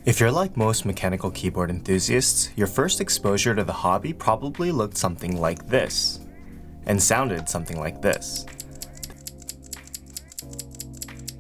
If you're like most mechanical keyboard enthusiasts, your first exposure to the hobby probably looked something like this, and sounded something like this.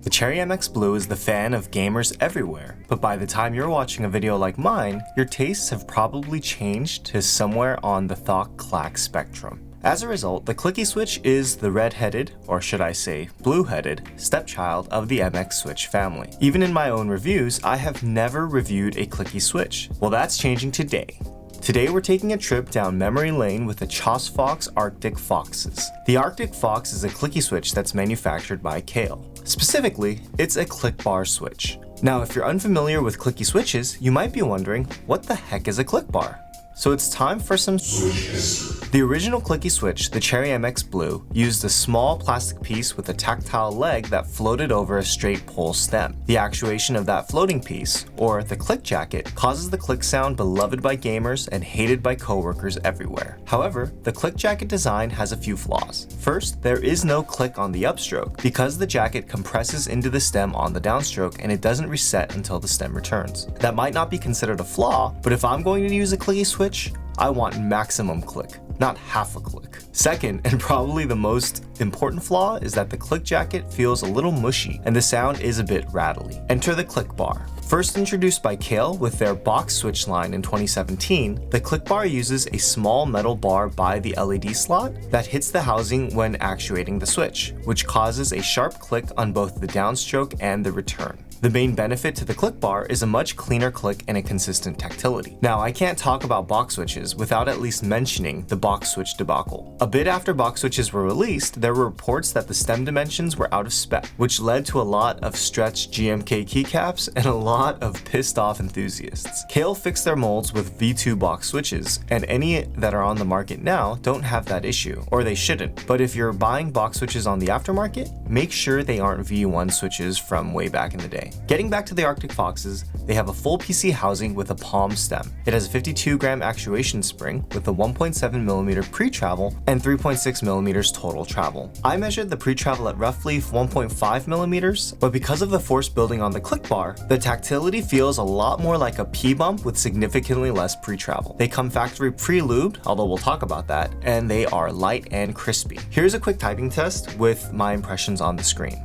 The Cherry MX Blue is the fan of gamers everywhere, but by the time you're watching a video like mine, your tastes have probably changed to somewhere on the thock clack spectrum. As a result, the clicky switch is the red-headed, or should I say blue-headed, stepchild of the MX switch family. Even in my own reviews, I have never reviewed a clicky switch. Well, that's changing today. Today we're taking a trip down memory lane with the Chosfox Arctic Foxes. The Arctic Fox is a clicky switch that's manufactured by Kailh. Specifically, it's a click bar switch. Now, if you're unfamiliar with clicky switches, you might be wondering, what the heck is a click bar? So it's time for some switch history. The original clicky switch, the Cherry MX Blue, used a small plastic piece with a tactile leg that floated over a straight pole stem. The actuation of that floating piece, or the click jacket, causes the click sound beloved by gamers and hated by coworkers everywhere. However, the click jacket design has a few flaws. First, there is no click on the upstroke because the jacket compresses into the stem on the downstroke and it doesn't reset until the stem returns. That might not be considered a flaw, but if I'm going to use a clicky switch, I want maximum click, not half a click. Second, and probably the most important flaw, is that the click jacket feels a little mushy and the sound is a bit rattly. Enter the click bar. First introduced by Kailh with their box switch line in 2017, the click bar uses a small metal bar by the LED slot that hits the housing when actuating the switch, which causes a sharp click on both the downstroke and the return. The main benefit to the click bar is a much cleaner click and a consistent tactility. Now, I can't talk about box switches without at least mentioning the box switch debacle. A bit after box switches were released, there were reports that the stem dimensions were out of spec, which led to a lot of stretched GMK keycaps and a lot of pissed off enthusiasts. Kailh fixed their molds with V2 box switches, and any that are on the market now don't have that issue, or they shouldn't. But if you're buying box switches on the aftermarket, make sure they aren't V1 switches from way back in the day. Getting back to the Arctic Foxes, they have a full PC housing with a palm stem. It has a 52-gram actuation spring with a 1.7mm pre-travel and 3.6mm total travel. I measured the pre-travel at roughly 1.5mm, but because of the force building on the click bar, the tactility feels a lot more like a P-bump with significantly less pre-travel. They come factory pre-lubed, although we'll talk about that, and they are light and crispy. Here's a quick typing test with my impressions on the screen.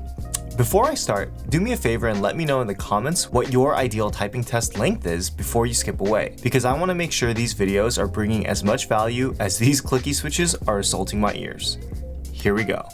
Before I start, do me a favor and let me know in the comments what your ideal typing test length is before you skip away, because I want to make sure these videos are bringing as much value as these clicky switches are assaulting my ears. Here we go.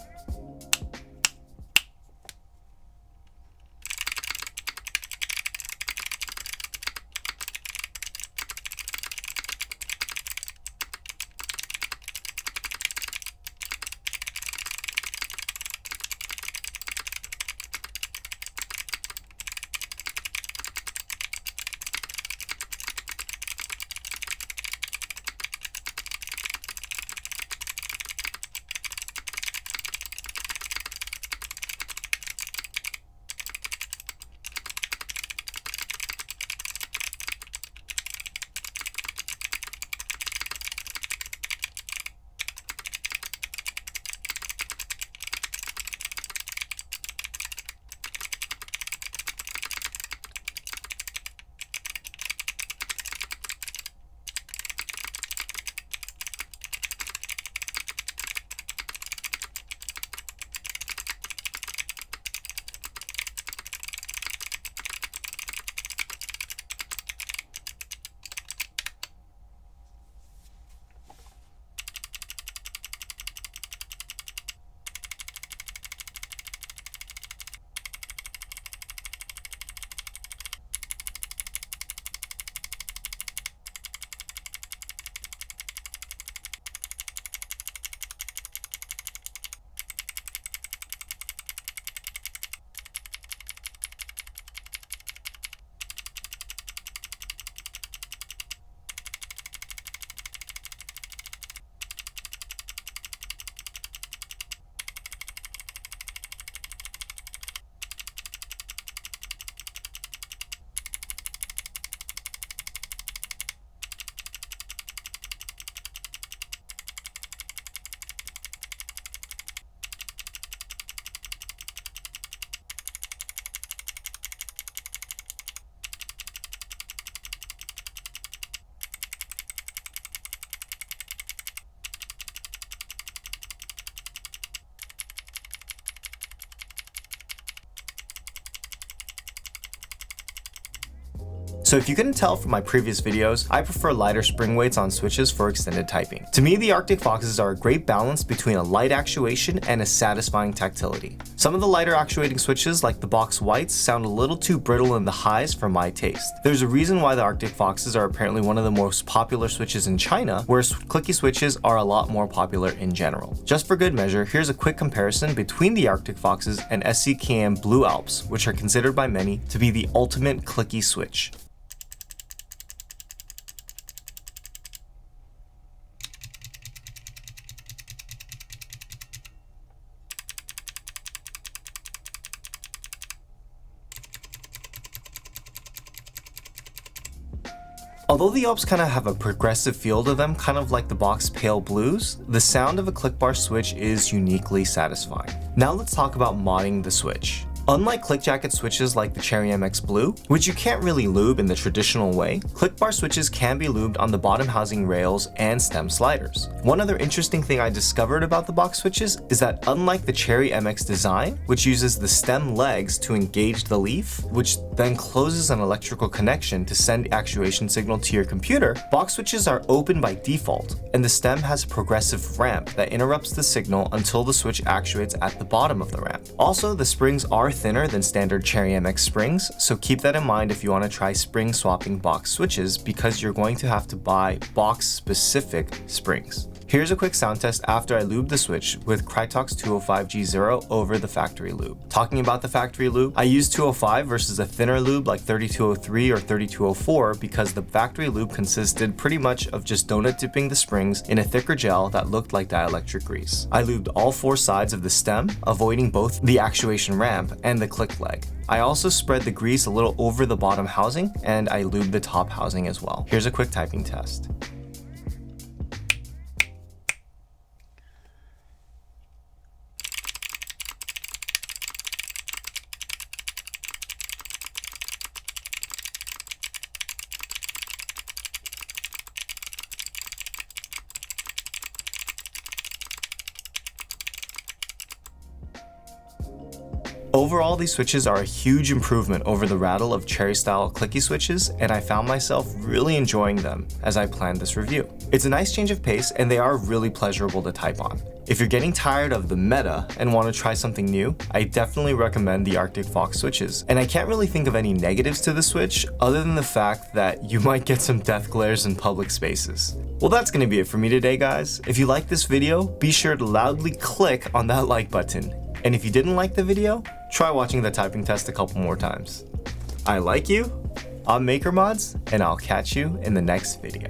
So if you couldn't tell from my previous videos, I prefer lighter spring weights on switches for extended typing. To me, the Arctic Foxes are a great balance between a light actuation and a satisfying tactility. Some of the lighter actuating switches, like the box whites, sound a little too brittle in the highs for my taste. There's a reason why the Arctic Foxes are apparently one of the most popular switches in China, whereas clicky switches are a lot more popular in general. Just for good measure, here's a quick comparison between the Arctic Foxes and SCKM Blue Alps, which are considered by many to be the ultimate clicky switch. Although the Alps kind of have a progressive feel to them, kind of like the box pale blues, the sound of a click bar switch is uniquely satisfying. Now let's talk about modding the switch. Unlike click jacket switches like the Cherry MX Blue, which you can't really lube in the traditional way, click bar switches can be lubed on the bottom housing rails and stem sliders. One other interesting thing I discovered about the box switches is that unlike the Cherry MX design, which uses the stem legs to engage the leaf, which then closes an electrical connection to send actuation signal to your computer, box switches are open by default, and the stem has a progressive ramp that interrupts the signal until the switch actuates at the bottom of the ramp. Also, the springs are thinner than standard Cherry MX springs, so keep that in mind if you want to try spring swapping box switches, because you're going to have to buy box specific springs. Here's a quick sound test after I lubed the switch with Krytox 205G0 over the factory lube. Talking about the factory lube, I used 205 versus a thinner lube like 3203 or 3204 because the factory lube consisted pretty much of just donut dipping the springs in a thicker gel that looked like dielectric grease. I lubed all four sides of the stem, avoiding both the actuation ramp and the click leg. I also spread the grease a little over the bottom housing, and I lubed the top housing as well. Here's a quick typing test. Overall, these switches are a huge improvement over the rattle of Cherry-style clicky switches, and I found myself really enjoying them as I planned this review. It's a nice change of pace, and they are really pleasurable to type on. If you're getting tired of the meta and want to try something new, I definitely recommend the Arctic Fox switches. And I can't really think of any negatives to the switch, other than the fact that you might get some death glares in public spaces. Well, that's going to be it for me today, guys. If you liked this video, be sure to loudly click on that like button. And if you didn't like the video, try watching the typing test a couple more times. I like you, I'm MakerMods, and I'll catch you in the next video.